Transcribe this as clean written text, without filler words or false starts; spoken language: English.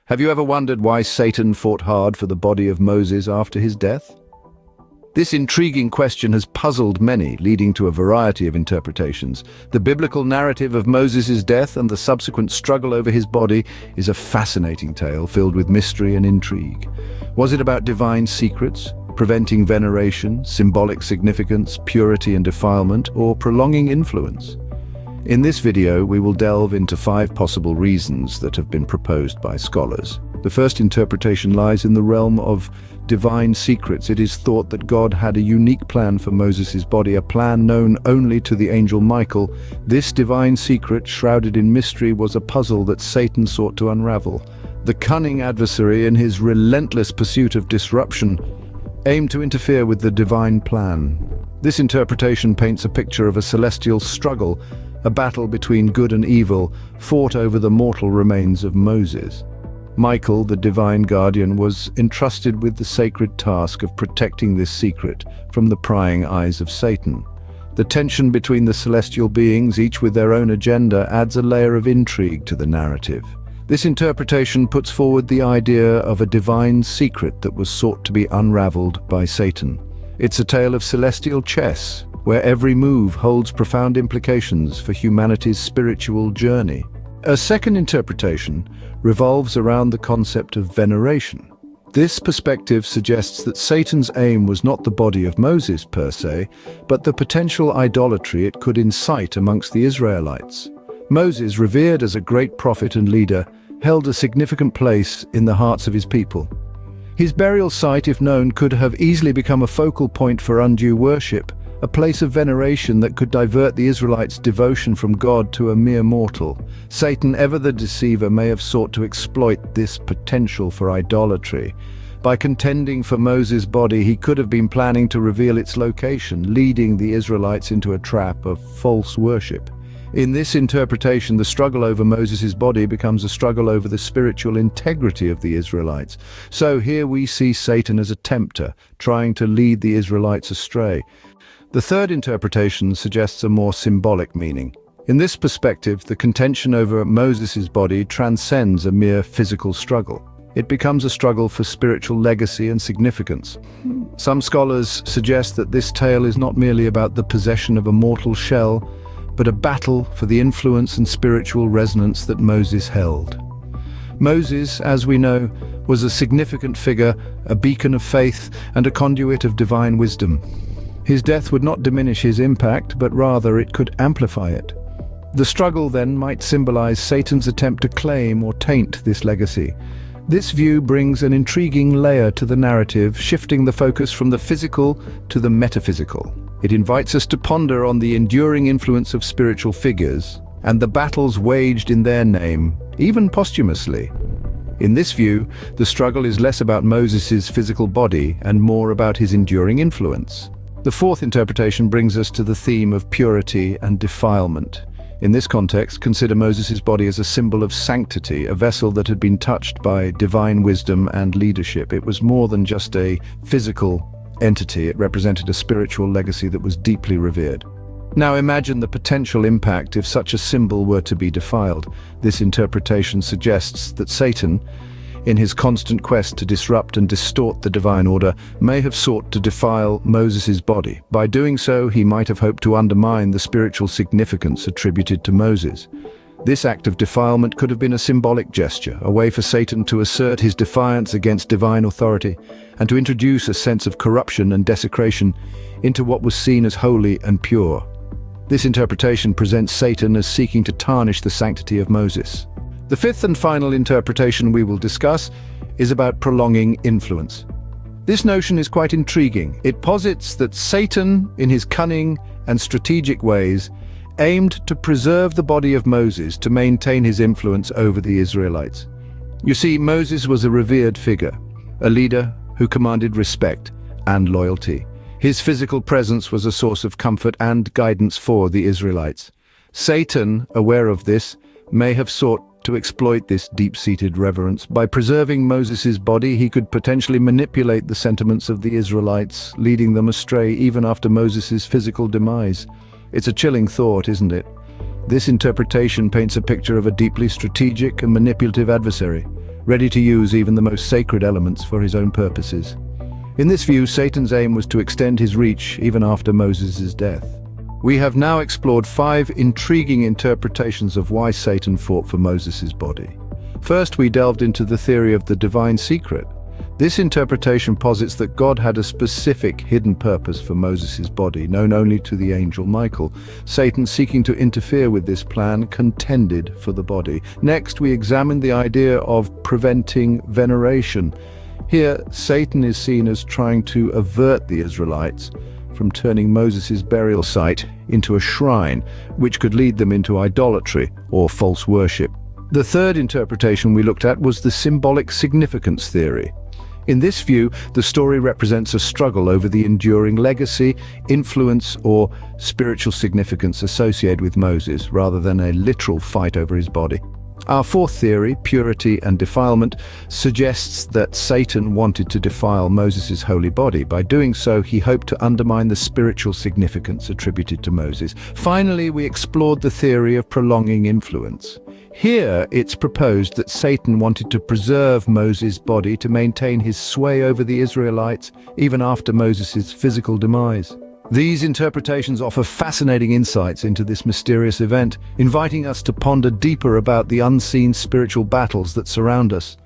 Have you ever wondered why Satan fought hard for the body of Moses after his death? This intriguing question has puzzled many, leading to a variety of interpretations. The biblical narrative of Moses' death and the subsequent struggle over his body is a fascinating tale filled with mystery and intrigue. Was it about divine secrets, preventing veneration, symbolic significance, purity and defilement, or prolonging influence? In this video, we will delve into 5 possible reasons that have been proposed by scholars. The first interpretation lies in the realm of divine secrets. It is thought that God had a unique plan for Moses' body, a plan known only to the angel Michael. This divine secret, shrouded in mystery, was a puzzle that Satan sought to unravel. The cunning adversary, in his relentless pursuit of disruption, aimed to interfere with the divine plan. This interpretation paints a picture of a celestial struggle, a battle between good and evil, fought over the mortal remains of Moses. Michael, the divine guardian, was entrusted with the sacred task of protecting this secret from the prying eyes of Satan. The tension between the celestial beings, each with their own agenda, adds a layer of intrigue to the narrative. This interpretation puts forward the idea of a divine secret that was sought to be unraveled by Satan. It's a tale of celestial chess, where every move holds profound implications for humanity's spiritual journey. A second interpretation revolves around the concept of veneration. This perspective suggests that Satan's aim was not the body of Moses per se, but the potential idolatry it could incite amongst the Israelites. Moses, revered as a great prophet and leader, held a significant place in the hearts of his people. His burial site, if known, could have easily become a focal point for undue worship, a place of veneration that could divert the Israelites' devotion from God to a mere mortal. Satan, ever the deceiver, may have sought to exploit this potential for idolatry. By contending for Moses' body, he could have been planning to reveal its location, leading the Israelites into a trap of false worship. In this interpretation, the struggle over Moses' body becomes a struggle over the spiritual integrity of the Israelites. So here we see Satan as a tempter, trying to lead the Israelites astray. The third interpretation suggests a more symbolic meaning. In this perspective, the contention over Moses' body transcends a mere physical struggle. It becomes a struggle for spiritual legacy and significance. Some scholars suggest that this tale is not merely about the possession of a mortal shell, but a battle for the influence and spiritual resonance that Moses held. Moses, as we know, was a significant figure, a beacon of faith, and a conduit of divine wisdom. His death would not diminish his impact, but rather it could amplify it. The struggle then might symbolize Satan's attempt to claim or taint this legacy. This view brings an intriguing layer to the narrative, shifting the focus from the physical to the metaphysical. It invites us to ponder on the enduring influence of spiritual figures and the battles waged in their name, even posthumously. In this view, the struggle is less about Moses' physical body and more about his enduring influence. The fourth interpretation brings us to the theme of purity and defilement. In this context, consider Moses' body as a symbol of sanctity, a vessel that had been touched by divine wisdom and leadership. It was more than just a physical entity. It represented a spiritual legacy that was deeply revered. Now imagine the potential impact if such a symbol were to be defiled. This interpretation suggests that Satan, in his constant quest to disrupt and distort the divine order, may have sought to defile Moses' body. By doing so, he might have hoped to undermine the spiritual significance attributed to Moses. This act of defilement could have been a symbolic gesture, a way for Satan to assert his defiance against divine authority and to introduce a sense of corruption and desecration into what was seen as holy and pure. This interpretation presents Satan as seeking to tarnish the sanctity of Moses. The fifth and final interpretation we will discuss is about prolonging influence. This notion is quite intriguing. It posits that Satan, in his cunning and strategic ways, aimed to preserve the body of Moses to maintain his influence over the Israelites. You see, Moses was a revered figure, a leader who commanded respect and loyalty. His physical presence was a source of comfort and guidance for the Israelites. Satan, aware of this, may have sought to exploit this deep-seated reverence. By preserving Moses' body, he could potentially manipulate the sentiments of the Israelites, leading them astray even after Moses' physical demise. It's a chilling thought, isn't it? This interpretation paints a picture of a deeply strategic and manipulative adversary, ready to use even the most sacred elements for his own purposes. In this view, Satan's aim was to extend his reach even after Moses' death. We have now explored 5 intriguing interpretations of why Satan fought for Moses' body. First, we delved into the theory of the divine secret. This interpretation posits that God had a specific hidden purpose for Moses' body, known only to the angel Michael. Satan, seeking to interfere with this plan, contended for the body. Next, we examined the idea of preventing veneration. Here, Satan is seen as trying to avert the Israelites from turning Moses' burial site into a shrine, which could lead them into idolatry or false worship. The third interpretation we looked at was the symbolic significance theory. In this view, the story represents a struggle over the enduring legacy, influence, or spiritual significance associated with Moses, rather than a literal fight over his body. Our fourth theory, purity and defilement, suggests that Satan wanted to defile Moses' holy body. By doing so, he hoped to undermine the spiritual significance attributed to Moses. Finally, we explored the theory of prolonging influence. Here, it's proposed that Satan wanted to preserve Moses' body to maintain his sway over the Israelites, even after Moses' physical demise. These interpretations offer fascinating insights into this mysterious event, inviting us to ponder deeper about the unseen spiritual battles that surround us.